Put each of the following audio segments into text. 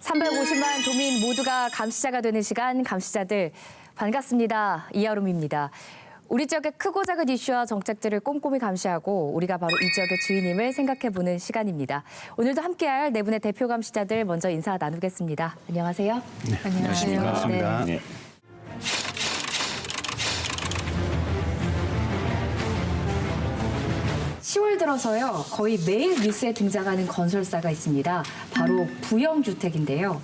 350만 도민 모두가 감시자가 되는 시간, 감시자들 반갑습니다. 이여름입니다. 우리 지역의 크고 작은 이슈와 정책들을 꼼꼼히 감시하고 우리가 바로 이 지역의 주인임을 생각해보는 시간입니다. 오늘도 함께할 네 분의 대표 감시자들 먼저 인사 나누겠습니다. 안녕하세요. 네, 안녕하세요. 반갑습니다. 네. 10월 들어서요, 거의 매일 뉴스에 등장하는 건설사가 있습니다. 바로 부영주택인데요.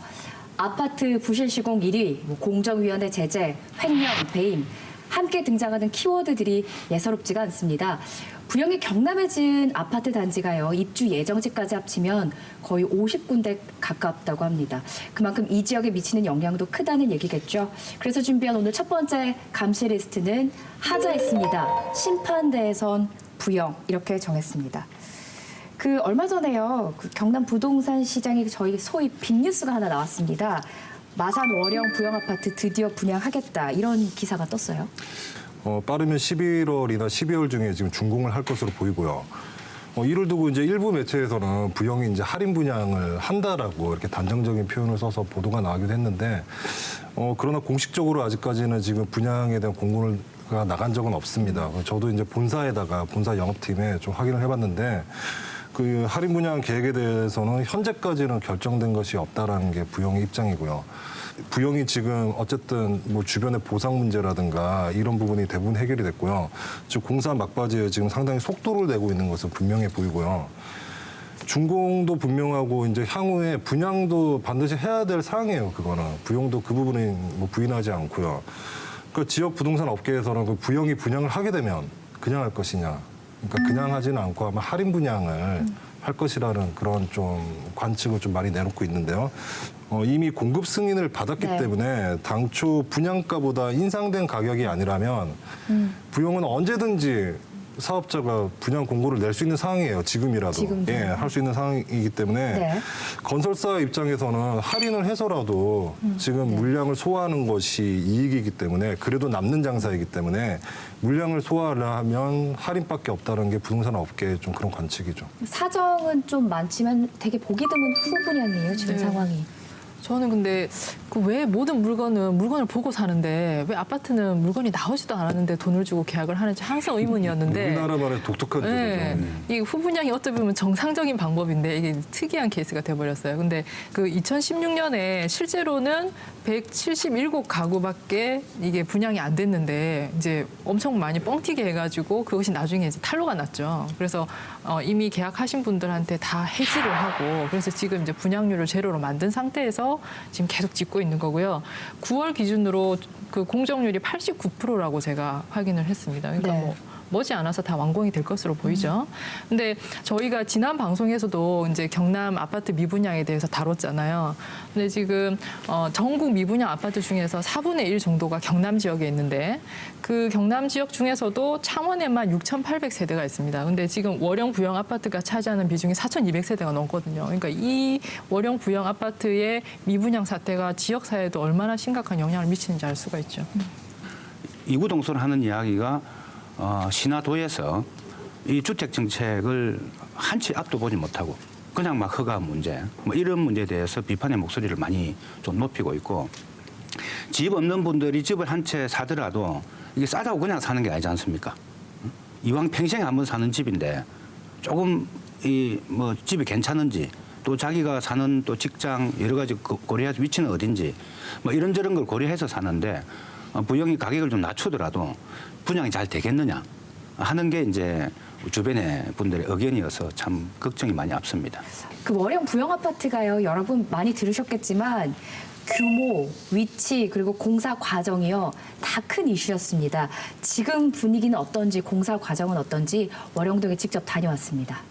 아파트 부실 시공 1위, 공정위원회 제재, 횡령, 배임, 함께 등장하는 키워드들이 예사롭지가 않습니다. 부영이 경남에 지은 아파트 단지가요, 입주 예정지까지 합치면 거의 50군데 가깝다고 합니다. 그만큼 이 지역에 미치는 영향도 크다는 얘기겠죠. 그래서 준비한 오늘 첫 번째 감시 리스트는 하자했습니다. 심판대에선 부영, 이렇게 정했습니다. 얼마 전에요, 경남 부동산 시장이 저희 소위 빅뉴스가 하나 나왔습니다. 마산 월영 부영 아파트 드디어 분양하겠다, 이런 기사가 떴어요. 빠르면 11월이나 12월 중에 지금 준공을 할 것으로 보이고요. 이를 두고 이제 일부 매체에서는 부영이 이제 할인 분양을 한다라고 이렇게 단정적인 표현을 써서 보도가 나가기도 했는데, 그러나 공식적으로 아직까지는 지금 분양에 대한 공고가 나간 적은 없습니다. 저도 이제 본사에다가 본사 영업팀에 좀 확인을 해봤는데, 그 할인 분양 계획에 대해서는 현재까지는 결정된 것이 없다라는 게 부영의 입장이고요. 부영이 지금 어쨌든 뭐 주변의 보상 문제라든가 이런 부분이 대부분 해결이 됐고요. 즉 공사 막바지에 지금 상당히 속도를 내고 있는 것은 분명해 보이고요. 준공도 분명하고 이제 향후에 분양도 반드시 해야 될 사항이에요. 그거는 부영도 그 부분은 뭐 부인하지 않고요. 그 지역 부동산 업계에서는 그 부영이 분양을 하게 되면 그냥 할 것이냐, 그러니까 그냥 하지는 않고 아마 할인 분양을 할 것이라는 그런 좀 관측을 좀 많이 내놓고 있는데요. 이미 공급 승인을 받았기 때문에 당초 분양가보다 인상된 가격이 아니라면 부영은 언제든지 사업자가 분양 공고를 낼 수 있는 상황이에요. 지금이라도. 예, 할 수 있는 상황이기 때문에 건설사 입장에서는 할인을 해서라도 지금 물량을 소화하는 것이 이익이기 때문에, 그래도 남는 장사이기 때문에 물량을 소화하려면 할인밖에 없다는 게 부동산 업계의 좀 그런 관측이죠. 사정은 좀 많지만 되게 보기 드문 후분양이에요, 지금 상황이. 저는 근데 왜 모든 물건을 보고 사는데 왜 아파트는 물건이 나오지도 않았는데 돈을 주고 계약을 하는지 항상 의문이었는데. 우리나라만의 독특한 제도죠. 이 후분양이 어떻게 보면 정상적인 방법인데 이게 특이한 케이스가 돼버렸어요. 근데 2016년에 실제로는 177가구밖에 이게 분양이 안 됐는데 이제 엄청 많이 뻥튀기 해가지고 그것이 나중에 이제 탄로가 났죠. 그래서 이미 계약하신 분들한테 다 해지를 하고, 그래서 지금 이제 분양률을 제로로 만든 상태에서 지금 계속 짓고 있는 거고요. 9월 기준으로 그 공정률이 89%라고 제가 확인을 했습니다. 그러니까 머지않아서 다 완공이 될 것으로 보이죠. 근데 저희가 지난 방송에서도 이제 경남 아파트 미분양에 대해서 다뤘잖아요. 근데 지금 전국 미분양 아파트 중에서 4분의 1 정도가 경남 지역에 있는데, 그 경남 지역 중에서도 창원에만 6,800세대가 있습니다. 근데 지금 월영 부영 아파트가 차지하는 비중이 4,200세대가 넘거든요. 그러니까 이 월영 부영 아파트의 미분양 사태가 지역 사회에도 얼마나 심각한 영향을 미치는지 알 수가 있죠. 이구동성을 하는 이야기가 신화도에서 이 주택 정책을 한치 앞도 보지 못하고 그냥 막 허가 문제, 뭐 이런 문제에 대해서 비판의 목소리를 많이 좀 높이고 있고, 집 없는 분들이 집을 한 채 사더라도 이게 싸다고 그냥 사는 게 아니지 않습니까? 이왕 평생에 한 번 사는 집인데 조금 뭐 집이 괜찮은지, 또 자기가 사는 또 직장 여러 가지 고려해서 위치는 어딘지 뭐 이런저런 걸 고려해서 사는데, 부영이 가격을 좀 낮추더라도 분양이 잘 되겠느냐 하는 게 이제 주변의 분들의 의견이어서 참 걱정이 많이 앞섭니다. 그 월영 부영 아파트가요, 여러분 많이 들으셨겠지만 규모, 위치, 그리고 공사 과정이요, 다 큰 이슈였습니다. 지금 분위기는 어떤지, 공사 과정은 어떤지 월영동에 직접 다녀왔습니다.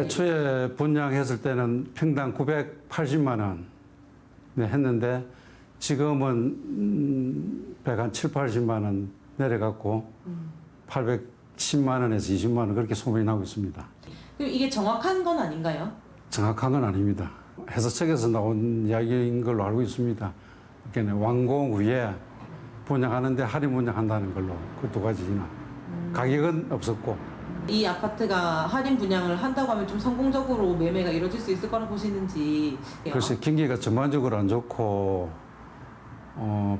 애초에 분양했을 때는 평당 980만 원, 네, 했는데 지금은 107, 80만 원 내려갔고 810만 원에서 20만 원 그렇게 소문이 나고 있습니다. 그럼 이게 정확한 건 아닌가요? 정확한 건 아닙니다. 회사 측에서 나온 이야기인 걸로 알고 있습니다. 그러니까 완공 후에 분양하는데 할인 분양한다는 걸로 그 두 가지나 가격은 없었고 이 아파트가 할인 분양을 한다고 하면 좀 성공적으로 매매가 이루어질 수 있을 거라고 보시는지. 글쎄 경기가 전반적으로 안 좋고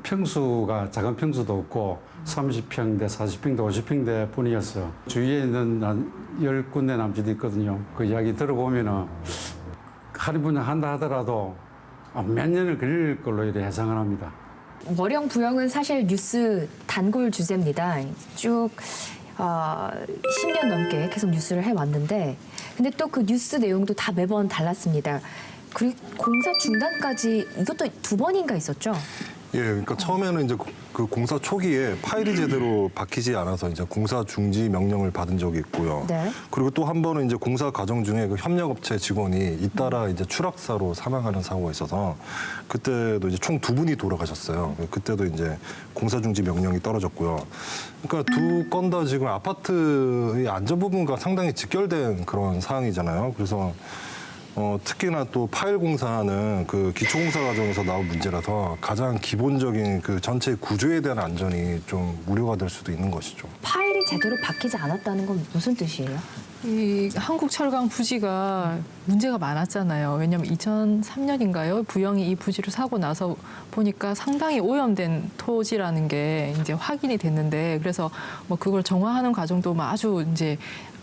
평수가 작은 평수도 없고 30평대, 40평대, 50평대 뿐이었어요. 주위에 있는 한 10군데 남짓 있거든요. 그 이야기 들어보면은 할인 분양한다 하더라도 몇 년을 걸릴 걸로 이렇게 예상을 합니다. 월형 부영은 사실 뉴스 단골 주제입니다. 쭉 10년 넘게 계속 뉴스를 해왔는데 근데 또 그 뉴스 내용도 다 매번 달랐습니다. 그리고 공사 중단까지 이것도 2번인가 있었죠? 예, 그러니까 처음에는 이제 그 공사 초기에 파일이 제대로 박히지 않아서 이제 공사 중지 명령을 받은 적이 있고요. 네. 그리고 또 한 번은 이제 공사 과정 중에 그 협력업체 직원이 잇따라 이제 추락사로 사망하는 사고가 있어서 그때도 이제 총 2분이 돌아가셨어요. 그때도 이제 공사 중지 명령이 떨어졌고요. 그러니까 두 건 다 지금 아파트의 안전 부분과 상당히 직결된 그런 사항이잖아요. 그래서 특히나 또 파일 공사는 그 기초공사 과정에서 나온 문제라서 가장 기본적인 그 전체 구조에 대한 안전이 좀 우려가 될 수도 있는 것이죠. 파일이 제대로 박히지 않았다는 건 무슨 뜻이에요? 이 한국철강 부지가 문제가 많았잖아요. 왜냐하면 2003년인가요? 부영이 이 부지를 사고 나서 보니까 상당히 오염된 토지라는 게 이제 확인이 됐는데 그래서 뭐 그걸 정화하는 과정도 아주 이제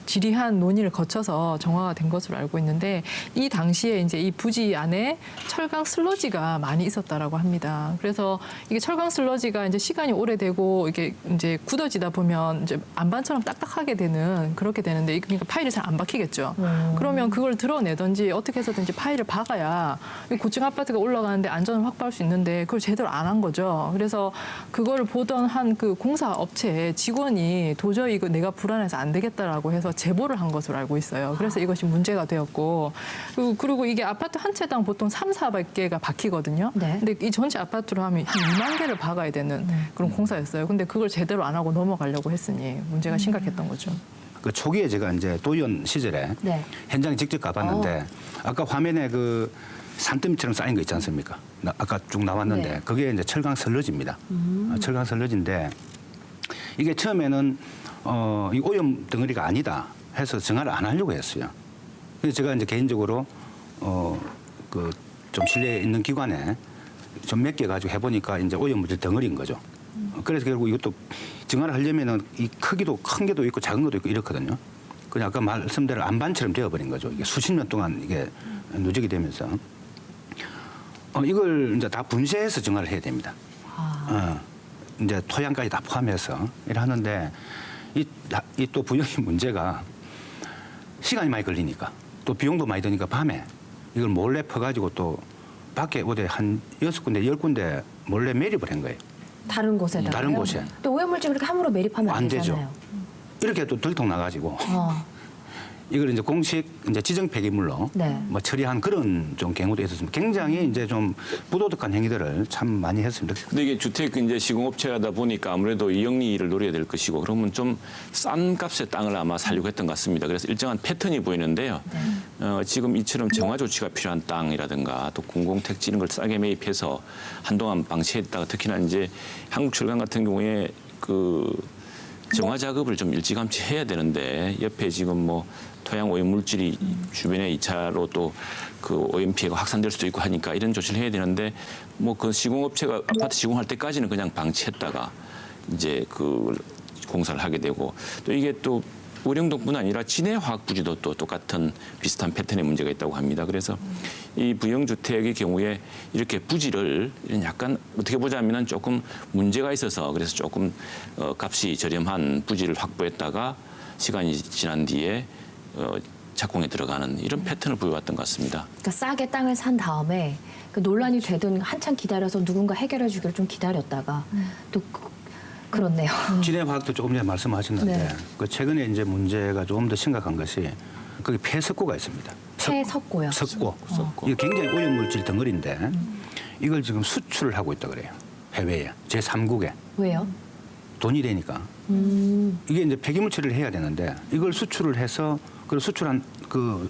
지리한 논의를 거쳐서 정화가 된 것으로 알고 있는데 이 당시에 이제 이 부지 안에 철강 슬러지가 많이 있었다라고 합니다. 그래서 이게 철강 슬러지가 이제 시간이 오래되고 이게 이제 굳어지다 보면 이제 안반처럼 딱딱하게 되는 그렇게 되는데 그러니까 파일이 잘 안 박히겠죠. 그러면 그걸 드러내든지 어떻게 해서든지 파일을 박아야 고층 아파트가 올라가는데 안전을 확보할 수 있는데 그걸 제대로 안 한 거죠. 그래서 그거를 보던 한 그 공사 업체 직원이 도저히 이거 내가 불안해서 안 되겠다라고 해서 제보를 한 것으로 알고 있어요. 그래서 이것이 문제가 되었고 그리고 이게 아파트 한 채당 보통 300~400개가 박히거든요. 네. 근데 이 전체 아파트로 하면 한 2만 개를 박아야 되는 그런 공사였어요. 근데 그걸 제대로 안 하고 넘어가려고 했으니 문제가 심각했던 거죠. 그 초기에 제가 이제 도의원 시절에 네. 현장에 직접 가봤는데 아까 화면에 그 산더미처럼 쌓인 거 있지 않습니까? 아까 쭉 나왔는데 네. 그게 이제 철강 슬러지입니다. 철강 슬러지인데 이게 처음에는 이 오염 덩어리가 아니다 해서 정화를 안 하려고 했어요. 그래서 제가 이제 개인적으로 그 좀 신뢰 있는 기관에 좀 몇 개 가지고 해보니까 이제 오염 물질 덩어리인 거죠. 그래서 결국 이것도 정화를 하려면은 이 크기도 큰 게도 있고 작은 것도 있고 이렇거든요. 그냥 아까 말씀대로 안반처럼 되어버린 거죠. 이게 수십 년 동안 이게 누적이 되면서 이걸 이제 다 분쇄해서 정화를 해야 됩니다. 이제 토양까지 다 포함해서 이래 하는데 이 또 부영의 문제가 시간이 많이 걸리니까 또 비용도 많이 드니까 밤에 이걸 몰래 퍼가지고 또 밖에 어디 한 6군데, 10군데 몰래 매립을 한 거예요. 다른 곳에다가요? 다른 곳에. 또 오염물질 그렇게 함부로 매립하면 안 되죠. 되잖아요. 이렇게 또 들통 나가지고 이걸 이제 공식 이제 지정 폐기물로 네. 뭐 처리한 그런 좀 경우도 있었습니다. 굉장히 이제 좀 부도덕한 행위들을 참 많이 했습니다. 근데 이게 주택 이제 시공업체하다 보니까 아무래도 이익리를 노려야 될 것이고 그러면 좀 싼 값의 땅을 아마 살려고 했던 것 같습니다. 그래서 일정한 패턴이 보이는데요. 지금 이처럼 정화 조치가 필요한 땅이라든가 또 공공택지 이런 걸 싸게 매입해서 한동안 방치했다가 특히나 이제 한국철강 같은 경우에 그 정화 작업을 좀 일찌감치 해야 되는데 옆에 지금 뭐 토양 오염 물질이 주변에 2차로 또 그 오염 피해가 확산될 수도 있고 하니까 이런 조치를 해야 되는데 뭐 그 시공업체가 아파트 시공할 때까지는 그냥 방치했다가 이제 그 공사를 하게 되고 또 이게 또 의령동뿐 아니라 진해화학부지도 또 똑같은 비슷한 패턴의 문제가 있다고 합니다. 그래서 이 부영주택의 경우에 이렇게 부지를 약간 어떻게 보자면은 조금 문제가 있어서 그래서 조금 값이 저렴한 부지를 확보했다가 시간이 지난 뒤에 착공에 들어가는 이런 패턴을 보여왔던 것 같습니다. 그러니까 싸게 땅을 산 다음에 그 논란이 되든 한참 기다려서 누군가 해결해 주기를 좀 기다렸다가 또 그렇네요. 진해화학도 조금 전에 말씀하셨는데 네. 그 최근에 이제 문제가 조금 더 심각한 것이 거기 폐석고가 있습니다. 채석고요. 석고. 이게 굉장히 오염물질 덩어리인데 이걸 지금 수출을 하고 있다 그래요. 해외에 제3국에 왜요? 돈이 되니까. 이게 이제 폐기물 처리를 해야 되는데 이걸 수출을 해서 그 수출한 그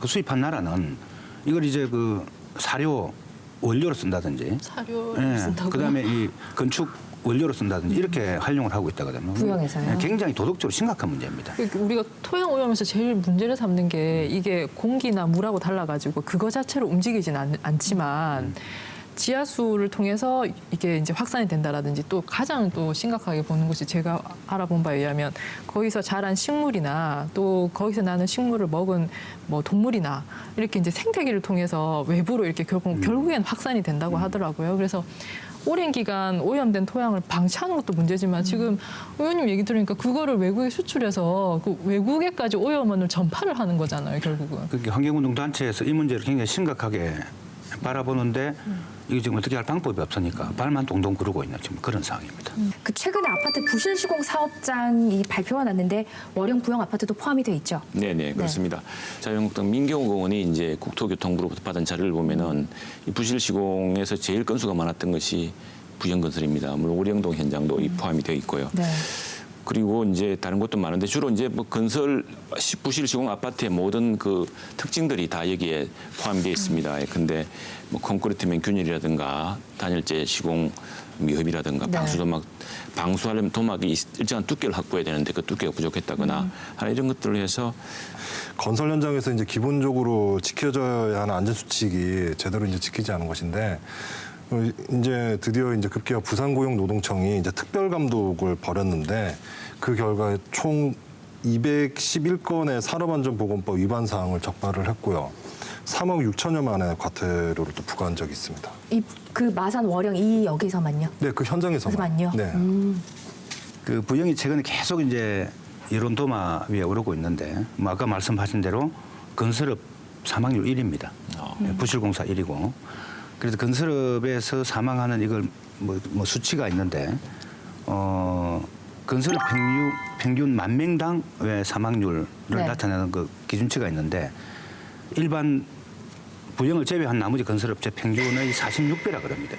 수입한 나라는 이걸 이제 그 사료 원료로 쓴다든지 사료를 쓴다고요? 그다음에 이 건축 원료로 쓴다든지 이렇게 활용을 하고 있다거든요. 부영에서요? 굉장히 도덕적으로 심각한 문제입니다. 우리가 토양 오염에서 제일 문제를 삼는 게 이게 공기나 물하고 달라가지고 그거 자체로 움직이진 않지만 지하수를 통해서 이게 이제 확산이 된다라든지 또 가장 또 심각하게 보는 것이 제가 알아본 바에 의하면 거기서 자란 식물이나 또 거기서 나는 식물을 먹은 뭐 동물이나 이렇게 이제 생태계를 통해서 외부로 이렇게 결국엔 확산이 된다고 하더라고요. 그래서 오랜 기간 오염된 토양을 방치하는 것도 문제지만 지금 의원님 얘기 들으니까 그거를 외국에 수출해서 그 외국에까지 오염원을 전파를 하는 거잖아요, 결국은. 그러니까 환경운동단체에서 이 문제를 굉장히 심각하게 바라보는데 이게 지금 어떻게 할 방법이 없으니까 발만 동동 구르고 있는 지금 그런 상황입니다. 그 최근에 아파트 부실 시공 사업장이 발표가 났는데 월영 부영 아파트도 포함이 돼 있죠. 네네 그렇습니다. 자유한국당 민경욱 의원이 이제 국토교통부로부터 받은 자료를 보면은 이 부실 시공에서 제일 건수가 많았던 것이 부영건설입니다. 물론 오령동 현장도 포함이 되어 있고요. 네. 그리고 이제 다른 것도 많은데 주로 이제 뭐 건설 부실 시공 아파트의 모든 그 특징들이 다 여기에 포함되어 있습니다. 근데 뭐 콘크리트면 균일이라든가 단열재 시공 미흡이라든가 네. 방수도막 방수하려면 도막이 일정한 두께를 확보해야 되는데 그 두께가 부족했다거나 하나 이런 것들로 해서 건설 현장에서 이제 기본적으로 지켜져야 하는 안전 수칙이 제대로 이제 지키지 않은 것인데 이제 드디어 이제 급기야 부산고용노동청이 이제 특별 감독을 벌였는데 그 결과에 총 211건의 산업안전보건법 위반 사항을 적발을 했고요. 3억 6천여만 원의 과태료를 또 부과한 적이 있습니다. 그 마산 월영 이 여기서만요? 네, 그 현장에서만. 그래서만요? 네. 그 부영이 최근에 계속 이제 여론 도마 위에 오르고 있는데 뭐 아까 말씀하신 대로 건설업 사망률 1위입니다. 부실공사 1위고. 그래서 건설업에서 사망하는 이걸 뭐 수치가 있는데 건설업 평균 만 명당 왜 사망률을 네. 나타내는 그 기준치가 있는데 일반 부영을 제외한 나머지 건설업체 평균의 46배라 그럽니다.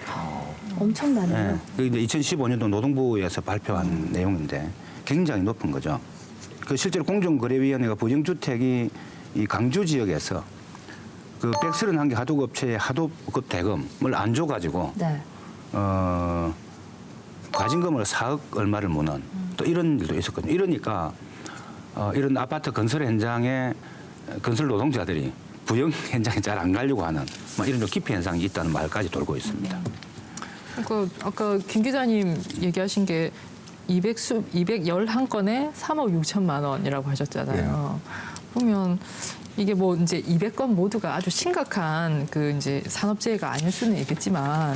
엄청나네요. 네. 그게 이제 2015년도 노동부에서 발표한 내용인데 굉장히 높은 거죠. 그 실제로 공정거래위원회가 부영주택이 이 강주 지역에서 그 131개 하도급체의 하도급 대금을 안 줘가지고 네. 과징금으로 4억 얼마를 무는 또 이런 일도 있었거든요. 이러니까 이런 아파트 건설 현장에 건설 노동자들이 부영 현장에 잘 안 가려고 하는 뭐 이런 기피 현상이 있다는 말까지 돌고 있습니다. 그러니까 아까 김 기자님 얘기하신 게 211건에 3억 6천만 원이라고 하셨잖아요. 보면 이게 뭐 이제 200건 모두가 아주 심각한 그 이제 산업재해가 아닐 수는 있겠지만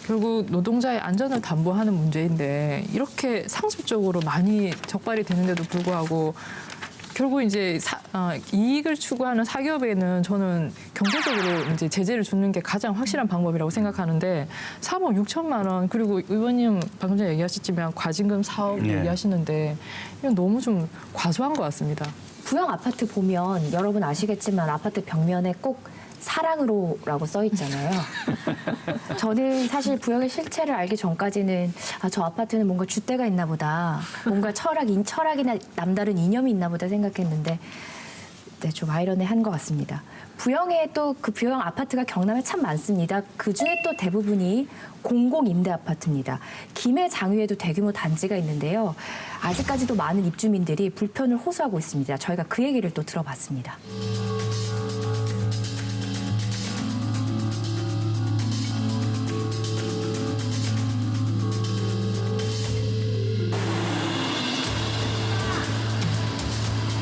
결국 노동자의 안전을 담보하는 문제인데 이렇게 상습적으로 많이 적발이 되는데도 불구하고 결국 이제 이익을 추구하는 사기업에는 저는 경제적으로 이제 제재를 주는 게 가장 확실한 방법이라고 생각하는데 3억 6천만 원 그리고 의원님 방금 전에 얘기하셨지만 과징금 4억 네. 얘기하시는데 이건 너무 좀 과소한 것 같습니다. 부영 아파트 보면 여러분 아시겠지만 아파트 벽면에 꼭 사랑으로라고 써 있잖아요. 저는 사실 부영의 실체를 알기 전까지는 저 아파트는 뭔가 줏대가 있나 보다. 뭔가 철학이나 남다른 이념이 있나 보다 생각했는데 네, 좀 아이러니한 것 같습니다. 부영에 또 그 부영 아파트가 경남에 참 많습니다. 그중에 또 대부분이 공공임대 아파트입니다. 김해 장위에도 대규모 단지가 있는데요. 아직까지도 많은 입주민들이 불편을 호소하고 있습니다. 저희가 그 얘기를 또 들어봤습니다.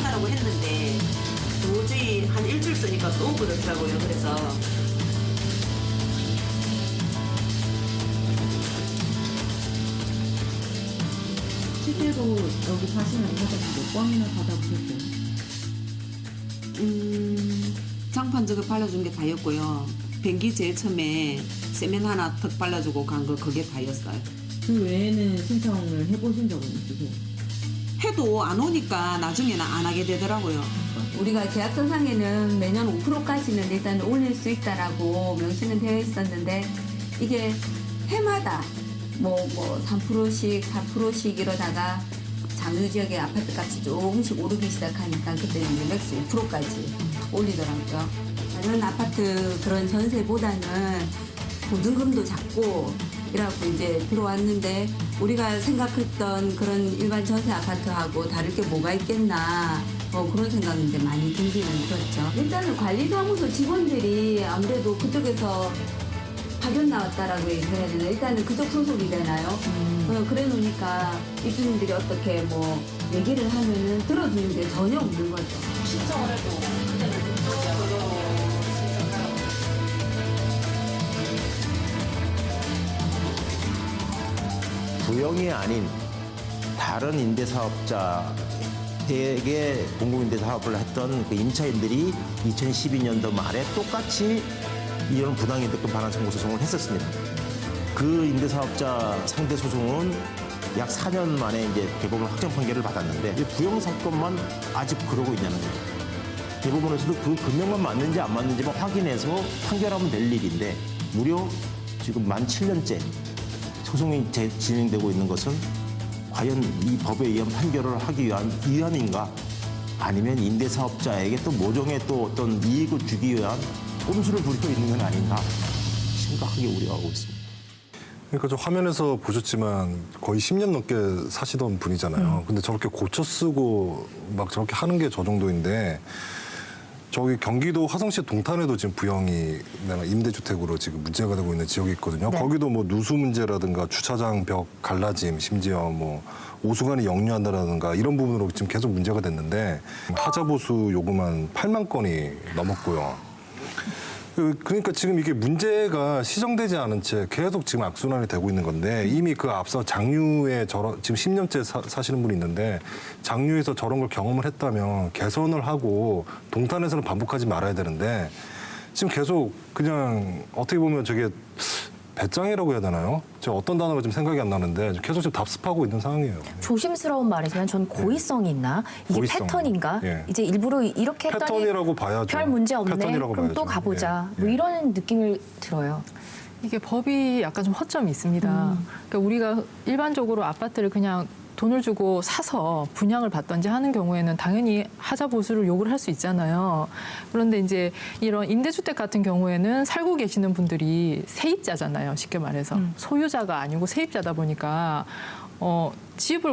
하라고 했는데 도저히 한 일주일 쓰니까 너무 그렇더라고요. 그래서 실제로 여기 사시는 이사장님 몇 번이나 받아보셨어요? 장판 저거 발라준 게 다였고요. 변기 제일 처음에 세면 하나 턱 발라주고 간 거 그게 다였어요. 그 외에는 신청을 해보신 적은 있으세요? 해도 안 오니까 나중에는 안 하게 되더라고요. 우리가 계약서상에는 매년 5%까지는 일단 올릴 수 있다라고 명시는 되어 있었는데 이게 해마다 뭐 3%씩 4%씩 이러다가 장유 지역의 아파트 값이 조금씩 오르기 시작하니까 그때는 이제 맥스 5%까지 올리더라고요. 다른 아파트 그런 전세보다는 보증금도 작고 이라고 이제 들어왔는데 우리가 생각했던 그런 일반 전세 아파트하고 다를 게 뭐가 있겠나 그런 생각은 이제 많이 들기는 들었죠. 일단은 관리사무소 직원들이 아무래도 그쪽에서 파견 나왔다라고 얘기해야 되나 일단은 그쪽 소속이잖아요. 그래 놓으니까 입주민들이 어떻게 뭐 얘기를 하면은 들어주는 게 전혀 없는 거죠. 신청을 해도 그때는 그쪽으로 부영이 아닌 다른 임대사업자에게 공공임대사업을 했던 그 임차인들이 2012년도 말에 똑같이 이런 분양임대권 반환 청구 소송을 했었습니다. 그 임대사업자 상대 소송은 약 4년 만에 이제 대법원 확정 판결을 받았는데 이 부영 사건만 아직 그러고 있냐는 거예요. 대법원에서도 그 금액만 맞는지 안 맞는지만 확인해서 판결하면 될 일인데 무려 지금 만 7년째 소송이 진행되고 있는 것은 과연 이 법에 의한 판결을 하기 위한 위함인가 아니면 임대사업자에게 또 모종의 또 어떤 이익을 주기 위한 꼼수를 부리고 있는 건 아닌가 심각하게 우려하고 있습니다. 그러니까 저 화면에서 보셨지만 거의 10년 넘게 사시던 분이잖아요. 근데 저렇게 고쳐 쓰고 막 저렇게 하는 게 저 정도인데 저기 경기도 화성시 동탄에도 지금 부영이 임대주택으로 지금 문제가 되고 있는 지역이 있거든요. 네. 거기도 뭐 누수 문제라든가 주차장 벽 갈라짐, 심지어 뭐 오수관이 역류한다라든가 이런 부분으로 지금 계속 문제가 됐는데 하자보수 요구만 8만 건이 넘었고요. 그러니까 지금 이게 문제가 시정되지 않은 채 계속 지금 악순환이 되고 있는 건데 이미 그 앞서 장유에 지금 10년째 사시는 분이 있는데 장유에서 저런 걸 경험을 했다면 개선을 하고 동탄에서는 반복하지 말아야 되는데 지금 계속 그냥 어떻게 보면 저게 배짱이라고 해야 되나요? 제가 어떤 단어가 좀 생각이 안 나는데 계속 지금 답습하고 있는 상황이에요. 조심스러운 말이지만 전 고의성이 있나? 이게 고의성. 패턴인가? 예. 이제 일부러 이렇게 했더니 패턴이라고 봐야죠. 별 문제 없네. 패턴이라고 그럼 또 봐야죠. 가보자. 예. 뭐 예. 이런 느낌을 들어요. 이게 법이 약간 좀 허점이 있습니다. 그러니까 우리가 일반적으로 아파트를 그냥 돈을 주고 사서 분양을 받던지 하는 경우에는 당연히 하자 보수를 요구를 할 수 있잖아요. 그런데 이제 이런 임대주택 같은 경우에는 살고 계시는 분들이 세입자잖아요. 쉽게 말해서 소유자가 아니고 세입자다 보니까 집을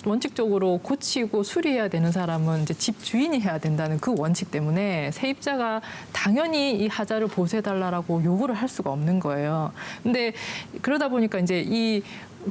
원칙적으로 고치고 수리해야 되는 사람은 이제 집 주인이 해야 된다는 그 원칙 때문에 세입자가 당연히 이 하자를 보수해달라고 요구를 할 수가 없는 거예요. 근데 그러다 보니까 이제 이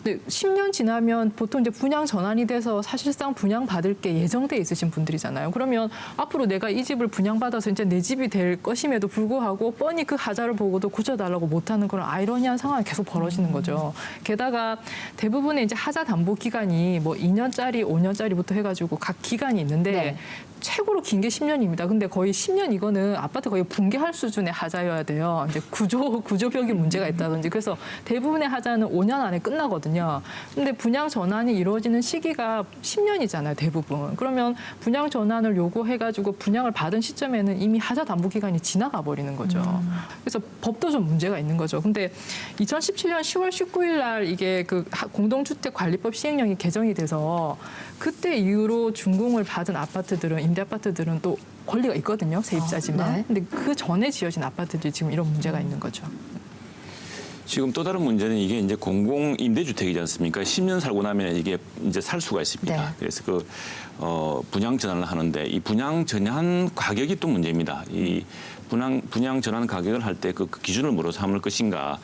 10년 지나면 보통 이제 분양 전환이 돼서 사실상 분양받을 게 예정돼 있으신 분들이잖아요. 그러면 앞으로 내가 이 집을 분양받아서 이제 내 집이 될 것임에도 불구하고 뻔히 그 하자를 보고도 고쳐달라고 못하는 그런 아이러니한 상황이 계속 벌어지는 거죠. 게다가 대부분의 이제 하자 담보 기간이 뭐 2년짜리, 5년짜리부터 해가지고 각 기간이 있는데 네. 최고로 긴 게 10년입니다. 근데 거의 10년 이거는 아파트 거의 붕괴할 수준의 하자여야 돼요. 이제 구조벽이 문제가 있다든지. 그래서 대부분의 하자는 5년 안에 끝나거든요. 근데 분양 전환이 이루어지는 시기가 10년이잖아요, 대부분. 그러면 분양 전환을 요구해가지고 분양을 받은 시점에는 이미 하자 담보 기간이 지나가 버리는 거죠. 그래서 법도 좀 문제가 있는 거죠. 근데 2017년 10월 19일 날 이게 그 공동주택관리법 시행령이 개정이 돼서 그때 이후로 준공을 받은 아파트들은 임대 아파트들은 또 권리가 있거든요. 세입자지만. 네. 근데 그 전에 지어진 아파트들이 지금 이런 문제가 있는 거죠. 지금 또 다른 문제는 이게 이제 공공 임대주택이지 않습니까? 10년 살고 나면 이게 이제 살 수가 있습니다. 네. 그래서 그 분양 전환을 하는데 이 분양 전환 가격이 또 문제입니다. 이 분양 전환 가격을 할 때 그 기준을 뭐로 삼을 것인가?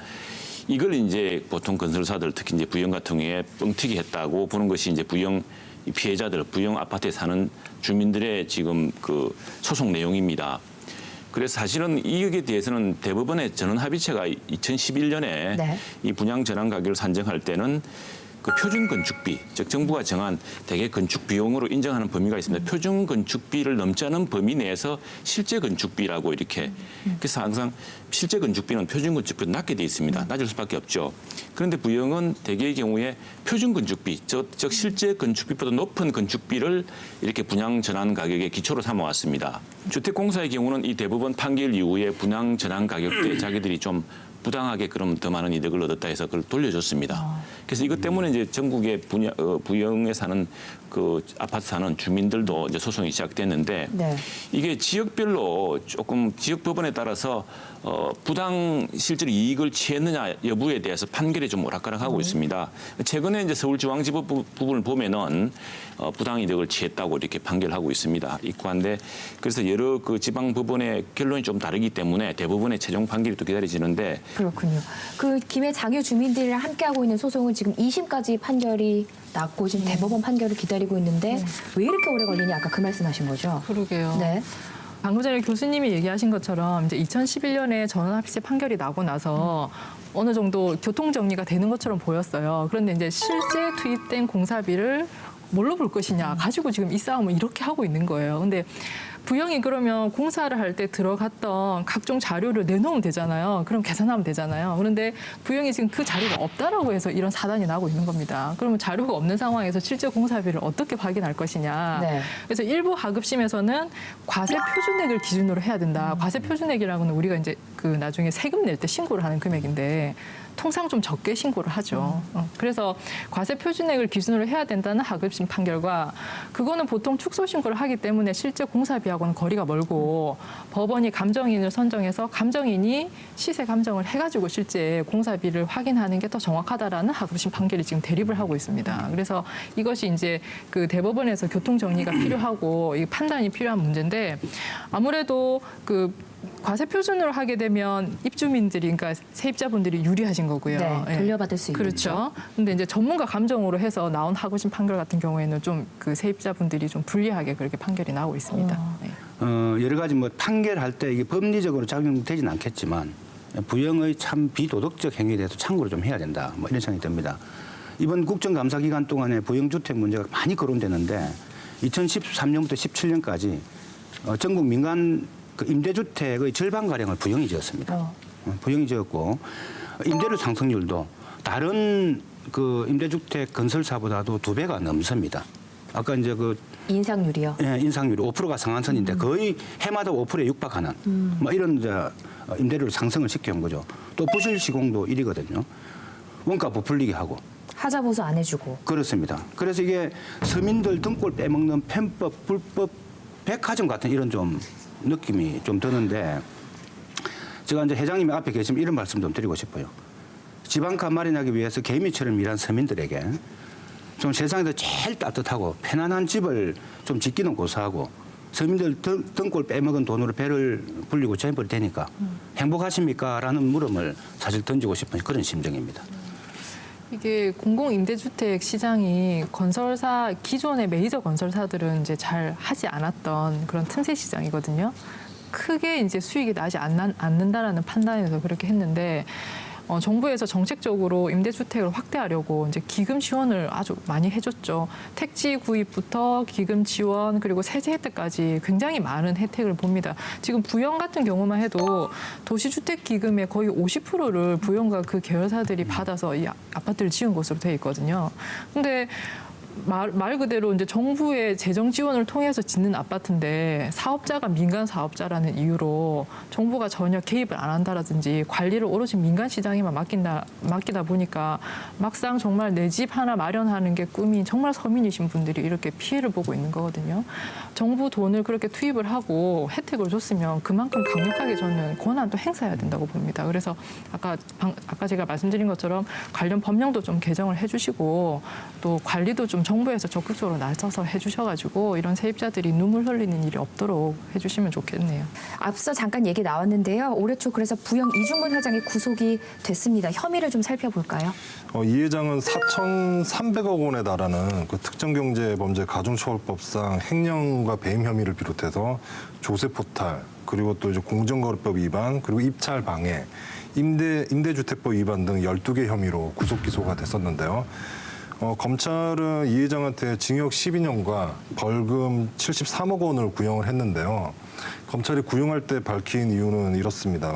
이걸 이제 보통 건설사들 특히 이제 부영 같은 경우에 뻥튀기 했다고 보는 것이 이제 부영 피해자들, 부영 아파트에 사는 주민들의 지금 그 소송 내용입니다. 그래서 사실은 이익에 대해서는 대법원의 전원합의체가 2011년에 네. 이 분양 전환 가격을 산정할 때는 그 표준 건축비, 즉 정부가 정한 대개 건축 비용으로 인정하는 범위가 있습니다. 표준 건축비를 넘지 않은 범위 내에서 실제 건축비라고 이렇게 그래서 항상 실제 건축비는 표준 건축비보다 낮게 돼 있습니다. 낮을 수밖에 없죠. 그런데 부영은 대개의 경우에 표준 건축비, 즉 실제 건축비보다 높은 건축비를 이렇게 분양 전환 가격의 기초로 삼아왔습니다. 주택공사의 경우는 이 대법원 판결 이후에 분양 전환 가격대에 자기들이 좀 부당하게 그럼 더 많은 이득을 얻었다 해서 그걸 돌려줬습니다. 그래서 이것 때문에 이제 전국의 부영에 사는 그 아파트 사는 주민들도 이제 소송이 시작됐는데 네. 이게 지역별로 조금 지역 법원에 따라서 부당 실제로 이익을 취했느냐 여부에 대해서 판결이 좀 오락가락하고 있습니다. 최근에 이제 서울지방지법 부분을 보면은 부당 이득을 취했다고 이렇게 판결하고 있습니다. 있고 한데 그래서 여러 그 지방 법원의 결론이 좀 다르기 때문에 대법원의 최종 판결이 또 기다려지는데 그렇군요. 그 김해 장유 주민들이랑 함께하고 있는 소송은 지금 2심까지 판결이 났고 지금 대법원 판결을 기다리고 있는데 왜 이렇게 오래 걸리냐 아까 그 말씀하신 거죠? 그러게요. 네. 방금 전에 교수님이 얘기하신 것처럼 이제 2011년에 전원합의체 판결이 나고 나서 어느 정도 교통 정리가 되는 것처럼 보였어요. 그런데 이제 실제 투입된 공사비를 뭘로 볼 것이냐 가지고 지금 이 싸움을 이렇게 하고 있는 거예요. 근데 부영이 그러면 공사를 할 때 들어갔던 각종 자료를 내놓으면 되잖아요. 그럼 계산하면 되잖아요. 그런데 부영이 지금 그 자료가 없다라고 해서 이런 사단이 나고 있는 겁니다. 그러면 자료가 없는 상황에서 실제 공사비를 어떻게 확인할 것이냐. 네. 그래서 일부 하급심에서는 과세 표준액을 기준으로 해야 된다. 과세 표준액이라고는 우리가 이제 그 나중에 세금 낼 때 신고를 하는 금액인데 통상 좀 적게 신고를 하죠. 그래서 과세 표준액을 기준으로 해야 된다는 하급심 판결과 그거는 보통 축소 신고를 하기 때문에 실제 공사비하고는 거리가 멀고 법원이 감정인을 선정해서 감정인이 시세 감정을 해가지고 실제 공사비를 확인하는 게 더 정확하다라는 하급심 판결이 지금 대립을 하고 있습니다. 그래서 이것이 이제 그 대법원에서 교통 정리가 필요하고 이 판단이 필요한 문제인데 아무래도 그 과세 표준으로 하게 되면 입주민들이 그러니까 세입자분들이 유리하신 거고요. 네, 돌려받을 수 있는 그렇죠. 근데 이제 전문가 감정으로 해서 나온 하급심 판결 같은 경우에는 좀 그 세입자분들이 좀 불리하게 그렇게 판결이 나오고 있습니다. 네. 여러 가지 뭐 판결할 때 이게 법리적으로 작용되지는 않겠지만 부영의 참 비도덕적 행위에 대해서 참고를 좀 해야 된다. 뭐 이런 생각이 듭니다. 이번 국정감사 기간 동안에 부영주택 문제가 많이 거론되는데 2013년부터 17년까지 전국 민간 그 임대주택의 절반가량을 부영이 지었습니다. 부영이 지었고 임대료 상승률도 다른 그 임대주택 건설사보다도 2배가 넘습니다. 아까 이제 그 인상률이요? 예, 인상률이 5%가 상한선인데 거의 해마다 5%에 육박하는 뭐 이런 이제 임대료를 상승을 시켜온 거죠. 또 부실 시공도 1위거든요. 원가 부풀리게 하고. 하자 보수 안 해주고. 그렇습니다. 그래서 이게 서민들 등골 빼먹는 편법, 불법, 백화점 같은 이런 좀 느낌이 좀 드는데 제가 이제 회장님이 앞에 계시면 이런 말씀 좀 드리고 싶어요. 지방간 마련하기 위해서 개미처럼 일한 서민들에게 좀 세상에서 제일 따뜻하고 편안한 집을 좀 짓기는 고사하고 서민들 등골 빼먹은 돈으로 배를 불리고 재벌이 되니까 행복하십니까? 라는 물음을 사실 던지고 싶은 그런 심정입니다. 이게 공공임대주택 시장이 건설사 기존의 메이저 건설사들은 이제 잘 하지 않았던 그런 틈새 시장이거든요. 크게 이제 수익이 나지 않는다라는 판단에서 그렇게 했는데 정부에서 정책적으로 임대주택을 확대하려고 이제 기금 지원을 아주 많이 해줬죠. 택지 구입부터 기금 지원 그리고 세제 혜택까지 굉장히 많은 혜택을 봅니다. 지금 부영 같은 경우만 해도 도시주택 기금의 거의 50%를 부영과 그 계열사들이 받아서 이 아파트를 지은 것으로 돼 있거든요. 근데 말 그대로 이제 정부의 재정 지원을 통해서 짓는 아파트인데 사업자가 민간 사업자라는 이유로 정부가 전혀 개입을 안 한다라든지 관리를 오로지 민간 시장에만 맡기다 보니까 막상 정말 내 집 하나 마련하는 게 꿈인 정말 서민이신 분들이 이렇게 피해를 보고 있는 거거든요. 정부 돈을 그렇게 투입을 하고 혜택을 줬으면 그만큼 강력하게 저는 권한도 행사해야 된다고 봅니다. 그래서 아까 제가 말씀드린 것처럼 관련 법령도 좀 개정을 해주시고 또 관리도 좀 정부에서 적극적으로 나서서 해주셔가지고 이런 세입자들이 눈물 흘리는 일이 없도록 해주시면 좋겠네요. 앞서 잠깐 얘기 나왔는데요. 올해 초 그래서 부영 이중근 회장이 구속이 됐습니다. 혐의를 좀 살펴볼까요? 이 회장은 4,300억 원에 달하는 그 특정경제범죄 가중처벌법상 횡령과 배임 혐의를 비롯해서 조세 포탈 그리고 또 이제 공정거래법 위반 그리고 입찰 방해, 임대주택법 위반 등 12개 혐의로 구속 기소가 됐었는데요. 검찰은 이 회장한테 징역 12년과 벌금 73억 원을 구형을 했는데요. 검찰이 구형할 때 밝힌 이유는 이렇습니다.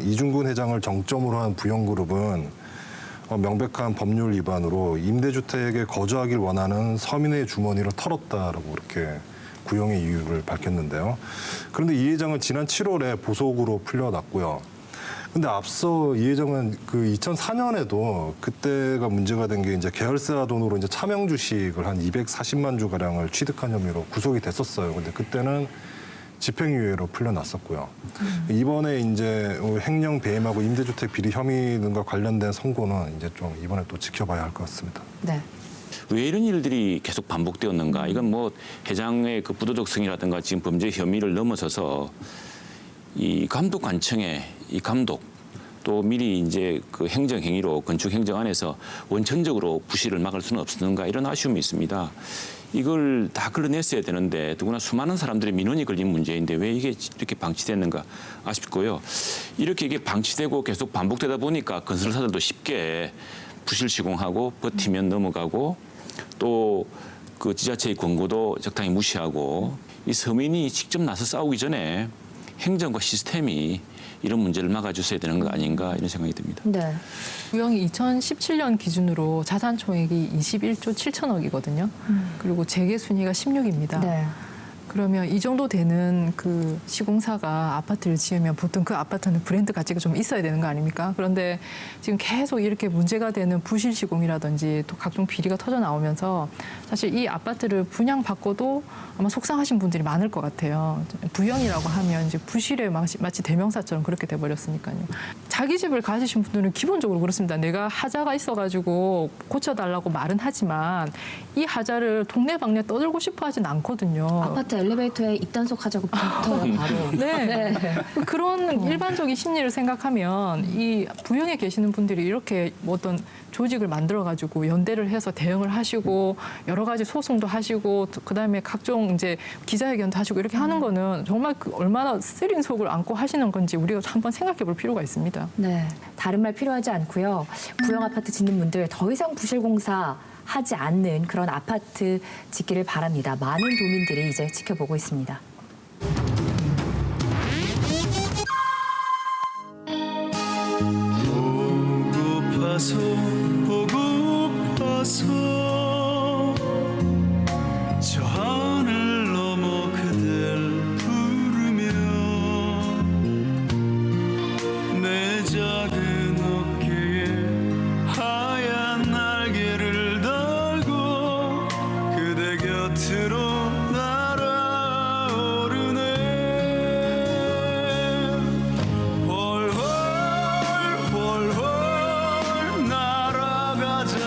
이중근 회장을 정점으로 한 부영그룹은 명백한 법률 위반으로 임대주택에 거주하길 원하는 서민의 주머니를 털었다라고 이렇게 구형의 이유를 밝혔는데요. 그런데 이 회장은 지난 7월에 보석으로 풀려났고요. 근데 앞서 이 회장은 그 2004년에도 그때가 문제가 된 게 이제 계열사 돈으로 이제 차명 주식을 한 240만 주 가량을 취득한 혐의로 구속이 됐었어요. 근데 그때는 집행유예로 풀려났었고요. 이번에 이제 횡령 배임하고 임대주택 비리 혐의 등과 관련된 선고는 이제 좀 이번에 또 지켜봐야 할 것 같습니다. 네. 왜 이런 일들이 계속 반복되었는가? 이건 뭐 회장의 그 부도덕성이라든가 지금 범죄 혐의를 넘어서서 이 감독관청의 이 감독 또 미리 이제 그 행정행위로 건축행정안에서 원천적으로 부실을 막을 수는 없었는가 이런 아쉬움이 있습니다. 이걸 다 걸러냈어야 되는데 더구나 수많은 사람들의 민원이 걸린 문제인데 왜 이게 이렇게 방치됐는가 아쉽고요. 이렇게 이게 방치되고 계속 반복되다 보니까 건설사들도 쉽게 부실 시공하고 버티면 넘어가고 또 그 지자체의 권고도 적당히 무시하고 이 서민이 직접 나서 싸우기 전에 행정과 시스템이 이런 문제를 막아주셔야 되는 거 아닌가 이런 생각이 듭니다. 네. 구형이 2017년 기준으로 자산 총액이 21조 7천억이거든요. 그리고 재계 순위가 16입니다. 네. 그러면 이 정도 되는 그 시공사가 아파트를 지으면 보통 그 아파트는 브랜드 가치가 좀 있어야 되는 거 아닙니까? 그런데 지금 계속 이렇게 문제가 되는 부실 시공이라든지 또 각종 비리가 터져 나오면서 사실 이 아파트를 분양받고도 아마 속상하신 분들이 많을 것 같아요. 부영이라고 하면 이제 부실의 마치 대명사처럼 그렇게 돼버렸으니까요. 자기 집을 가지신 분들은 기본적으로 그렇습니다. 내가 하자가 있어가지고 고쳐달라고 말은 하지만 이 하자를 동네방네 떠들고 싶어 하진 않거든요. 아파트 엘리베이터에 입단속 하자고 붙어요, 바로. 네. 그런 일반적인 심리를 생각하면 이 부영에 계시는 분들이 이렇게 뭐 어떤 조직을 만들어가지고 연대를 해서 대응을 하시고 여러 가지 소송도 하시고 그다음에 각종 이제 기자회견도 하시고 이렇게 하는 거는 정말 그 얼마나 쓰린 속을 안고 하시는 건지 우리가 한번 생각해 볼 필요가 있습니다. 네. 다른 말 필요하지 않고요. 부영 아파트 짓는 분들 더 이상 부실공사 하지 않는 그런 아파트 짓기를 바랍니다. 많은 도민들이 이제 지켜보고 있습니다. 보고파서 저 하늘 넘어 그댈 부르며 내 작은 어깨에 하얀 날개를 달고 그대 곁으로 날아오르네 훨훨 날아가자